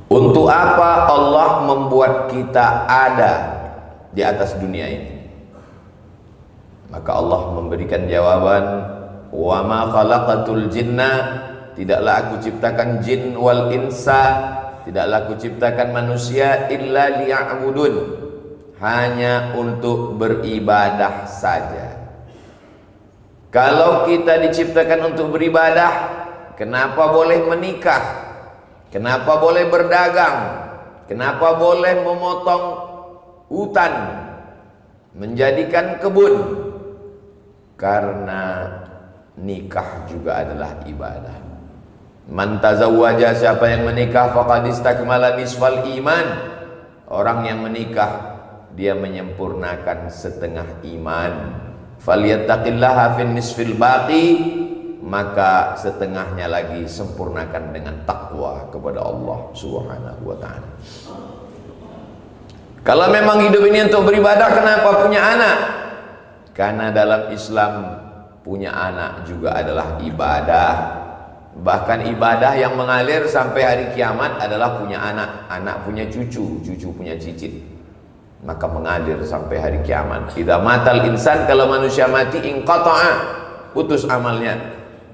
Untuk apa Allah membuat kita ada di atas dunia ini? Maka Allah memberikan jawaban, wa ma khalaqatul jinna, tidaklah aku ciptakan jin wal insa, tidaklah aku ciptakan manusia illa liya'budun, hanya untuk beribadah saja. Kalau kita diciptakan untuk beribadah, kenapa boleh menikah? Kenapa boleh berdagang? Kenapa boleh memotong hutan, menjadikan kebun? Karena nikah juga adalah ibadah. Man tazawwaja, siapa yang menikah, faqad istakmala nisfal iman. Orang yang menikah, dia menyempurnakan setengah iman. Falyattaqillaha fin nisfil baqi, maka setengahnya lagi sempurnakan dengan takwa kepada Allah Subhanahu wa ta'ala. Kalau memang hidup ini untuk beribadah, kenapa punya anak? Karena dalam Islam punya anak juga adalah ibadah. Bahkan ibadah yang mengalir sampai hari kiamat adalah punya anak. Anak punya cucu, cucu punya cicit, maka mengalir sampai hari kiamat. Idza matal insan, kalau manusia mati, inqata'a, putus amalnya.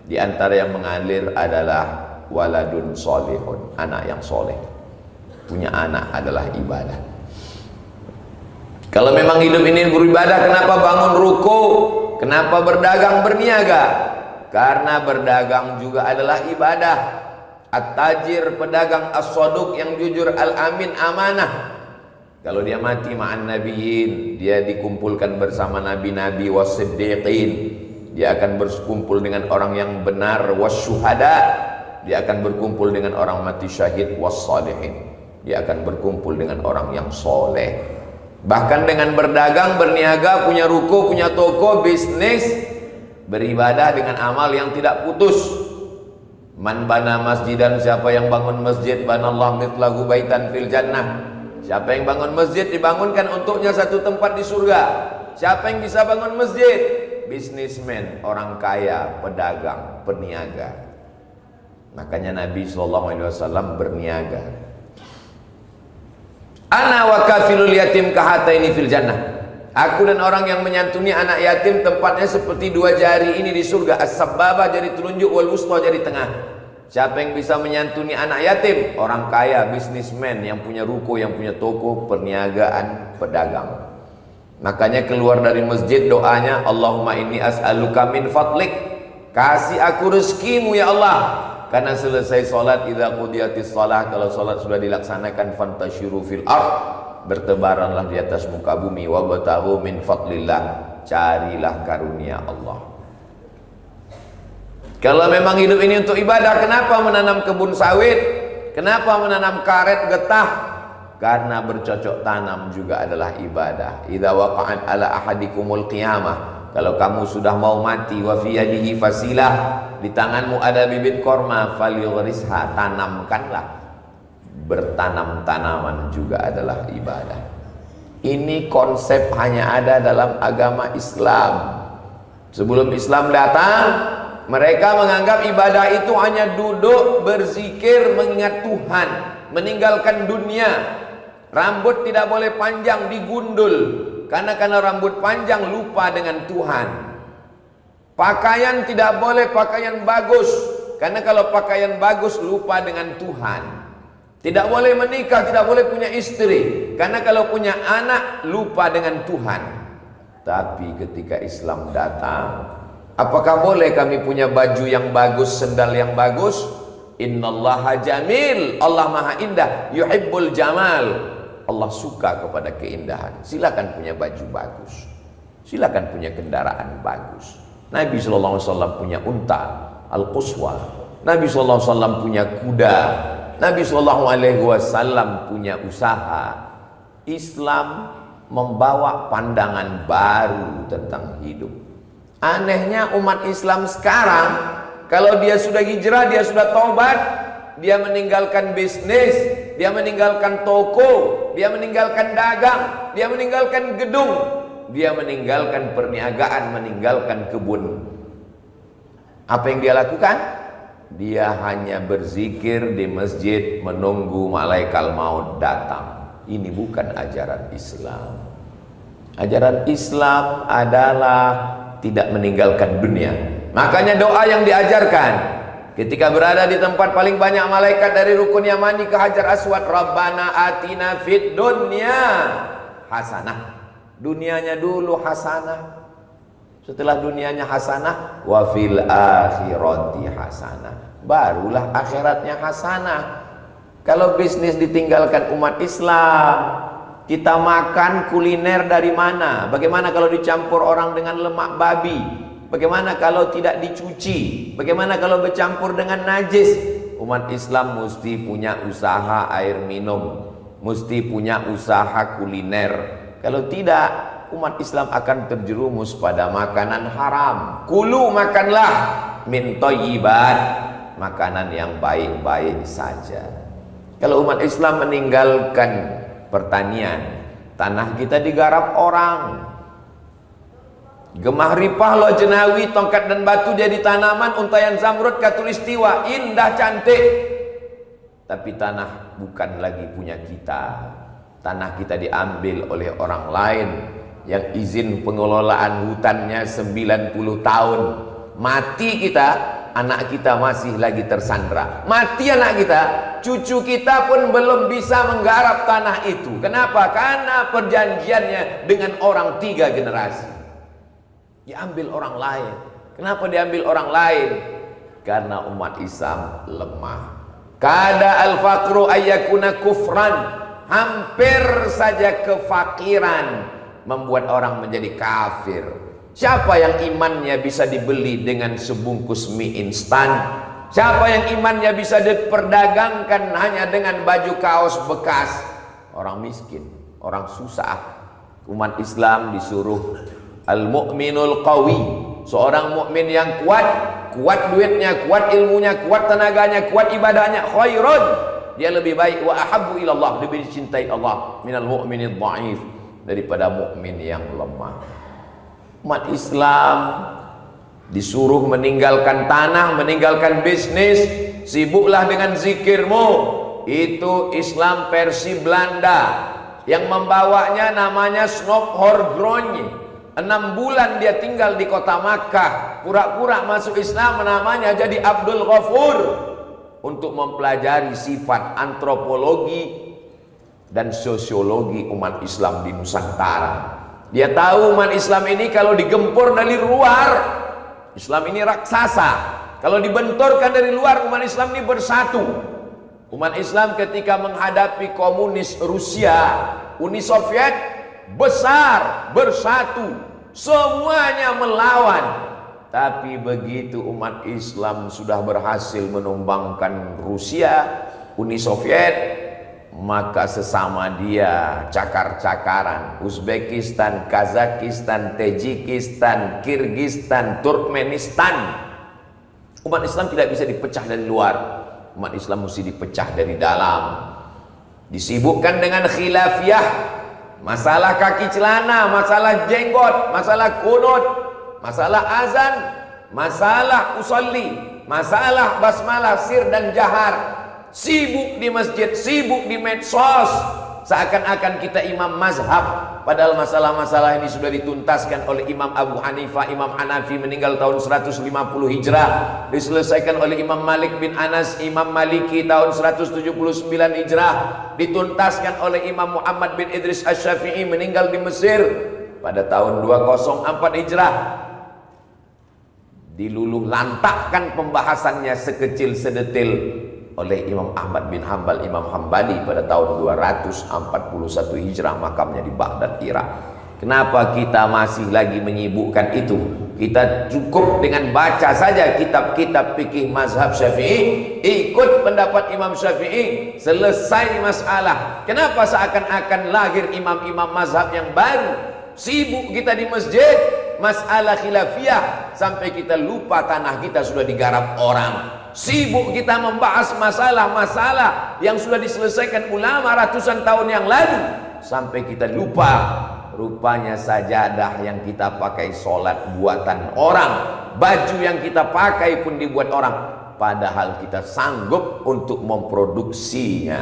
Di antara yang mengalir adalah waladun solihun, anak yang soleh. Punya anak adalah ibadah. Kalau memang hidup ini beribadah, kenapa bangun ruku? Kenapa berdagang, berniaga? Karena berdagang juga adalah ibadah. At-tajir, pedagang, as-saduq, yang jujur, al-amin, amanah. Kalau dia mati ma'an nabiyyin, dia dikumpulkan bersama nabi-nabi, was-siddiqin. Dia akan berkumpul dengan orang yang benar, wasyuhada. Dia akan berkumpul dengan orang mati syahid, wassalihin. Dia akan berkumpul dengan orang yang soleh. Bahkan dengan berdagang, berniaga, punya ruko, punya toko, bisnis, beribadah dengan amal yang tidak putus. Man bana masjidan, siapa yang bangun masjid, banallahu mithlahu baitan fil jannah. Siapa yang bangun masjid, dibangunkan untuknya satu tempat di surga. Siapa yang bisa bangun masjid? Bisnismen, orang kaya, pedagang, peniaga. Makanya Nabi SAW berniaga. Ana wa kafilul yatim kahataini fil jannah. Aku dan orang yang menyantuni anak yatim tempatnya seperti dua jari ini di surga. As-sababah, jari telunjuk, wal wusta, jari tengah. Siapa yang bisa menyantuni anak yatim? Orang kaya, bisnismen, yang punya ruko, yang punya toko, perniagaan, pedagang. Makanya keluar dari masjid doanya, Allahumma inni as'aluka min fadlik, kasih aku rezekimu ya Allah. Karena selesai sholat, idza qudiyatis shalah, kalau sholat sudah dilaksanakan, fantashiru fil ard, bertebaranlah di atas muka bumi, wabtaghu min fadlillah, carilah karunia Allah. Kalau memang hidup ini untuk ibadah, kenapa menanam kebun sawit? Kenapa menanam karet getah? Karena bercocok tanam juga adalah ibadah. Idza waqa'at ala ahadikumul qiyamah, kalau kamu sudah mau mati, wa fi yadihi fasilah, di tanganmu ada bibit korma, falyughrisha, tanamkanlah. Bertanam tanaman juga adalah ibadah. Ini konsep hanya ada dalam agama Islam. Sebelum Islam datang, mereka menganggap ibadah itu hanya duduk berzikir mengingat Tuhan, meninggalkan dunia. Rambut tidak boleh panjang, digundul. Karena rambut panjang lupa dengan Tuhan. Pakaian tidak boleh pakaian bagus, karena kalau pakaian bagus lupa dengan Tuhan. Tidak boleh menikah, tidak boleh punya istri, karena kalau punya anak lupa dengan Tuhan. Tapi ketika Islam datang, apakah boleh kami punya baju yang bagus, sendal yang bagus? Innallaha jamil, Allah maha indah, yuhibbul jamal. Allah suka kepada keindahan. Silakan punya baju bagus, silakan punya kendaraan bagus. Nabi SAW punya unta, al-quswa. Nabi SAW punya kuda. Nabi SAW punya usaha. Islam membawa pandangan baru tentang hidup. Anehnya umat Islam sekarang, kalau dia sudah hijrah, dia sudah taubat, dia meninggalkan bisnis, dia meninggalkan toko, dia meninggalkan dagang, dia meninggalkan gedung, dia meninggalkan perniagaan, meninggalkan kebun. Apa yang dia lakukan? dia hanya berzikir di masjid menunggu malaikat maut datang. Ini bukan ajaran Islam. Ajaran Islam adalah tidak meninggalkan dunia. Makanya doa yang diajarkan ketika berada di tempat paling banyak malaikat dari rukun Yamani ke Hajar Aswad, Rabbana atina fid dunya hasanah. Dunianya dulu hasanah. Setelah dunianya hasanah, wa fil akhirati hasanah, barulah akhiratnya hasanah. Kalau bisnis ditinggalkan umat Islam, kita makan kuliner dari mana? Bagaimana kalau dicampur orang dengan lemak babi? Bagaimana kalau tidak dicuci? Bagaimana kalau bercampur dengan najis? Umat Islam mesti punya usaha air minum, mesti punya usaha kuliner. Kalau tidak, umat Islam akan terjerumus pada makanan haram. Kulu, makanlah, min thayyibat, makanan yang baik-baik saja. Kalau umat Islam meninggalkan pertanian, tanah kita digarap orang. Gemah ripah, lo jenawi, tongkat dan batu jadi tanaman, untayan zamrud, katulistiwa, indah cantik. Tapi tanah bukan lagi punya kita. Tanah kita diambil oleh orang lain yang izin pengelolaan hutannya 90 tahun. Mati kita, anak kita masih lagi tersandra. Mati anak kita, cucu kita pun belum bisa menggarap tanah itu. Kenapa? Karena perjanjiannya dengan orang 3 generasi. Diambil orang lain. Kenapa diambil orang lain? Karena umat Islam lemah. Kada al-faqru ayyakuna kufran. Hampir saja kefakiran membuat orang menjadi kafir. Siapa yang imannya bisa dibeli dengan sebungkus mie instan? Siapa yang imannya bisa diperdagangkan hanya dengan baju kaos bekas? Orang miskin, orang susah. Umat Islam disuruh al-mu'minul qawi, seorang mukmin yang kuat, kuat duitnya, kuat ilmunya, kuat tenaganya, kuat ibadahnya, khairun. Dia lebih baik, wa ahabbu ilallah, lebih dicintai Allah minal mu'minid dhaif, daripada mukmin yang lemah. Umat Islam disuruh meninggalkan tanah, meninggalkan bisnis, sibuklah dengan zikirmu. Itu Islam versi Belanda. Yang membawanya namanya Snoop Horgronje. 6 bulan dia tinggal di kota Makkah, pura-pura masuk Islam, namanya jadi Abdul Ghafur, untuk mempelajari sifat antropologi dan sosiologi umat Islam di Nusantara. Dia tahu umat Islam ini kalau digempur dari luar, Islam ini raksasa. Kalau dibenturkan dari luar, umat Islam ini bersatu. Umat Islam ketika menghadapi komunis Rusia, Uni Soviet, besar, bersatu, semuanya melawan. Tapi begitu umat Islam sudah berhasil menumbangkan Rusia, Uni Soviet, maka sesama dia cakar-cakaran. Uzbekistan, Kazakistan, Tajikistan, Kirgistan, Turkmenistan. Umat Islam tidak bisa dipecah dari luar. Umat Islam mesti dipecah dari dalam. Disibukkan dengan khilafiyah, masalah kaki celana, masalah jenggot, masalah kunut, masalah azan, masalah usolli, masalah basmalah sir dan jahar. Sibuk di masjid, sibuk di medsos, seakan-akan kita imam mazhab. Padahal masalah-masalah ini sudah dituntaskan oleh Imam Abu Hanifah, Imam Hanafi meninggal tahun 150 Hijrah, diselesaikan oleh Imam Malik bin Anas, Imam Maliki tahun 179 Hijrah, dituntaskan oleh Imam Muhammad bin Idris Asy-Syafi'i meninggal di Mesir pada tahun 204 Hijrah. Diluluh lantakkan pembahasannya sekecil sedetil oleh Imam Ahmad bin Hanbal, Imam Hambali pada tahun 241 Hijrah, makamnya di Baghdad, Irak. Kenapa kita masih lagi menyibukkan itu? Kita cukup dengan baca saja kitab-kitab fikih mazhab Syafi'i, ikut pendapat Imam Syafi'i, selesai masalah. Kenapa seakan-akan lahir imam-imam mazhab yang baru? Sibuk kita di masjid, masalah khilafiyah, sampai kita lupa tanah kita sudah digarap orang. Sibuk kita membahas masalah-masalah yang sudah diselesaikan ulama ratusan tahun yang lalu, sampai kita lupa rupanya sajadah yang kita pakai sholat buatan orang, baju yang kita pakai pun dibuat orang. padahal kita sanggup untuk memproduksinya.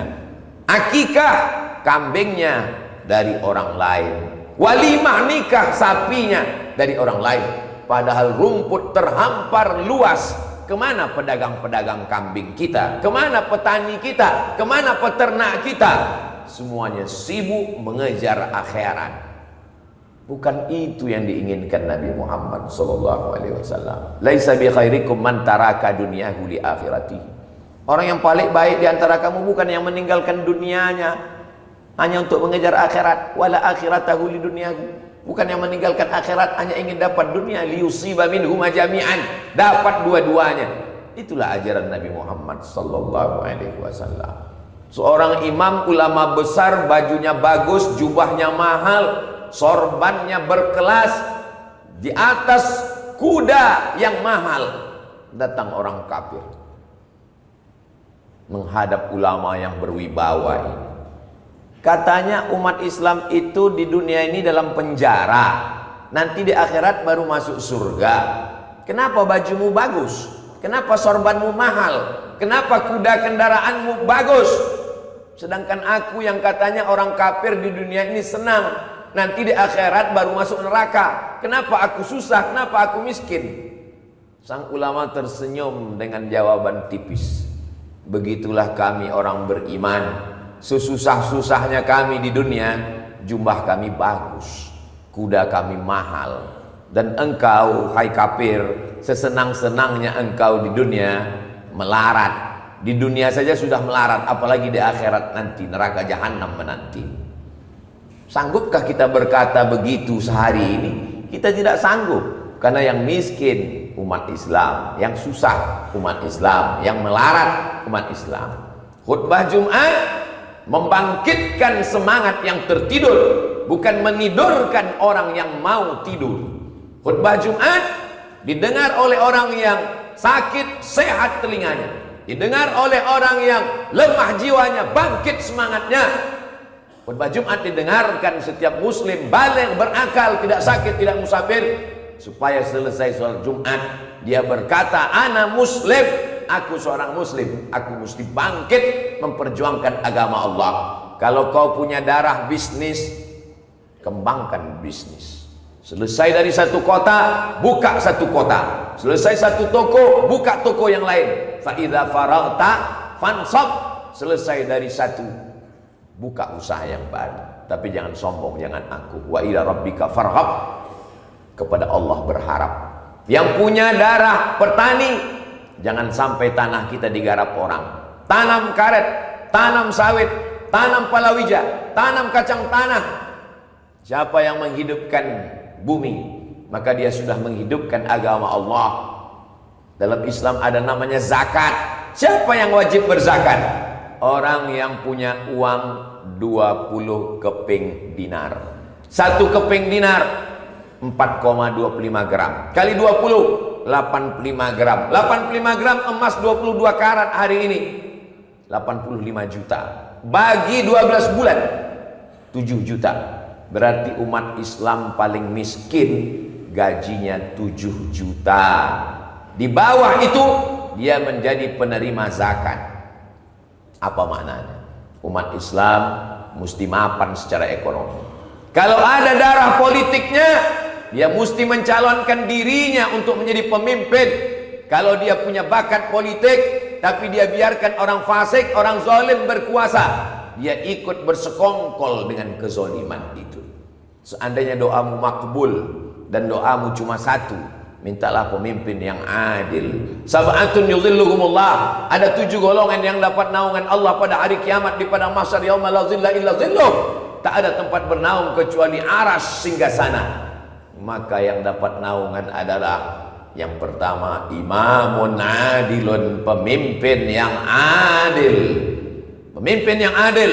Akikah kambingnya dari orang lain, walimah nikah sapinya dari orang lain, padahal rumput terhampar luas. Kemana pedagang-pedagang kambing kita? Kemana petani kita? Kemana peternak kita? Semuanya sibuk mengejar akhirat. Bukan itu yang diinginkan Nabi Muhammad SAW. Laisa bi khairikum man taraka dunyahu li akhirati. Orang yang paling baik di antara kamu bukan yang meninggalkan dunianya hanya untuk mengejar akhirat. Wala akhiratahu li dunyahu. Bukan yang meninggalkan akhirat hanya ingin dapat dunia, liyusiba minhuma jami'an, dapat dua-duanya. Itulah ajaran Nabi Muhammad sallallahu alaihi wasallam. Seorang imam ulama besar, bajunya bagus, jubahnya mahal, sorbannya berkelas, di atas kuda yang mahal. Datang orang kafir menghadap ulama yang berwibawa ini. Katanya umat Islam itu di dunia ini dalam penjara, nanti di akhirat baru masuk surga. Kenapa bajumu bagus? Kenapa sorbanmu mahal? Kenapa kuda kendaraanmu bagus? Sedangkan aku yang katanya orang kafir di dunia ini senang, nanti di akhirat baru masuk neraka. Kenapa aku susah? Kenapa aku miskin? Sang ulama tersenyum dengan jawaban tipis. Begitulah kami orang beriman. Sesusah-susahnya kami di dunia, jubah kami bagus, kuda kami mahal. Dan engkau, hai kafir, sesenang-senangnya engkau di dunia melarat. Di dunia saja sudah melarat, apalagi di akhirat nanti, neraka jahanam menanti. Sanggupkah kita berkata begitu sehari ini? Kita tidak sanggup, karena yang miskin umat Islam, yang susah umat Islam, yang melarat umat Islam. Khutbah Jumat membangkitkan semangat yang tertidur, bukan menidurkan orang yang mau tidur. Khutbah Jumat didengar oleh orang yang sakit, sehat telinganya, didengar oleh orang yang lemah jiwanya, bangkit semangatnya. Khutbah Jumat didengarkan setiap muslim baligh, berakal, tidak sakit, tidak musafir, supaya selesai sholat Jumat dia berkata, ana muslim, aku seorang muslim, aku mesti bangkit memperjuangkan agama Allah. Kalau kau punya darah bisnis, kembangkan bisnis. Selesai dari satu kota, buka satu kota. Selesai satu toko, buka toko yang lain. Fa idza faraghta fansab. Selesai dari satu, buka usaha yang baru. Tapi jangan sombong, jangan angkuh. Wa ila rabbika farghab. Kepada Allah berharap. Yang punya darah petani, jangan sampai tanah kita digarap orang. Tanam karet, tanam sawit, tanam palawija, tanam kacang tanah. Siapa yang menghidupkan bumi, maka dia sudah menghidupkan agama Allah. Dalam Islam ada namanya zakat. Siapa yang wajib berzakat? Orang yang punya uang 20 keping dinar. Satu keping dinar 4,25 gram kali 20, 85 gram. 85 gram emas 22 karat hari ini 85 juta. Bagi 12 bulan 7 juta. Berarti umat Islam paling miskin gajinya 7 juta. Di bawah itu dia menjadi penerima zakat. Apa maknanya? Umat Islam mesti mapan secara ekonomi. Kalau ada darah politiknya, dia mesti mencalonkan dirinya untuk menjadi pemimpin. Kalau dia punya bakat politik, tapi dia biarkan orang fasik, orang zalim berkuasa, dia ikut bersekongkol dengan kezaliman itu. Seandainya doamu makbul dan doamu cuma satu, mintalah pemimpin yang adil. Sab'atun yudhilluhumullah. Ada 7 golongan yang dapat naungan Allah pada hari kiamat di padang mahsyar, yauma la zilla illa zilluh. Tak ada tempat bernaung kecuali aras singgasana. Maka yang dapat naungan adalah yang pertama, imamun adilun, pemimpin yang adil. Pemimpin yang adil,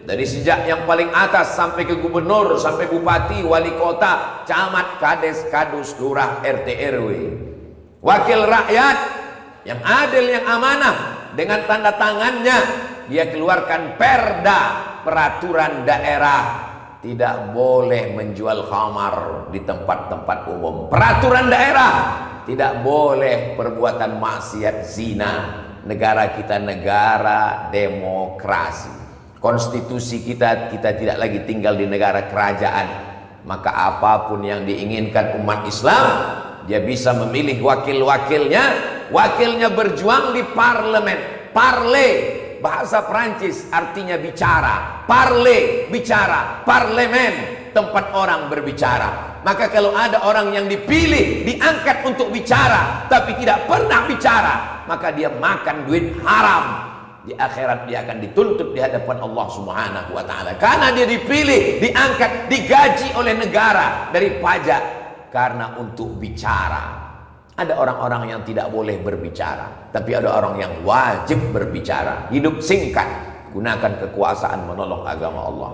dari sejak yang paling atas sampai ke gubernur, sampai bupati, wali kota, camat, kades, kadus, lurah, RT RW. Wakil rakyat yang adil, yang amanah, dengan tanda tangannya dia keluarkan perda, peraturan daerah. Tidak boleh menjual khamar di tempat-tempat umum. Peraturan daerah, tidak boleh perbuatan maksiat, zina. Negara kita negara demokrasi. Konstitusi kita tidak lagi tinggal di negara kerajaan. Maka apapun yang diinginkan umat Islam, dia bisa memilih wakil-wakilnya. Wakilnya berjuang di parlemen. Parler, bahasa Prancis artinya bicara. Parler, bicara. Parlemen, tempat orang berbicara. Maka kalau ada orang yang dipilih, diangkat untuk bicara, tapi tidak pernah bicara, maka dia makan duit haram. Di akhirat dia akan dituntut di hadapan Allah Subhanahu wa ta'ala. Karena dia dipilih, diangkat, digaji oleh negara dari pajak. Karena untuk bicara. Ada orang-orang yang tidak boleh berbicara, tapi ada orang yang wajib berbicara. Hidup singkat, gunakan kekuasaan menolong agama Allah.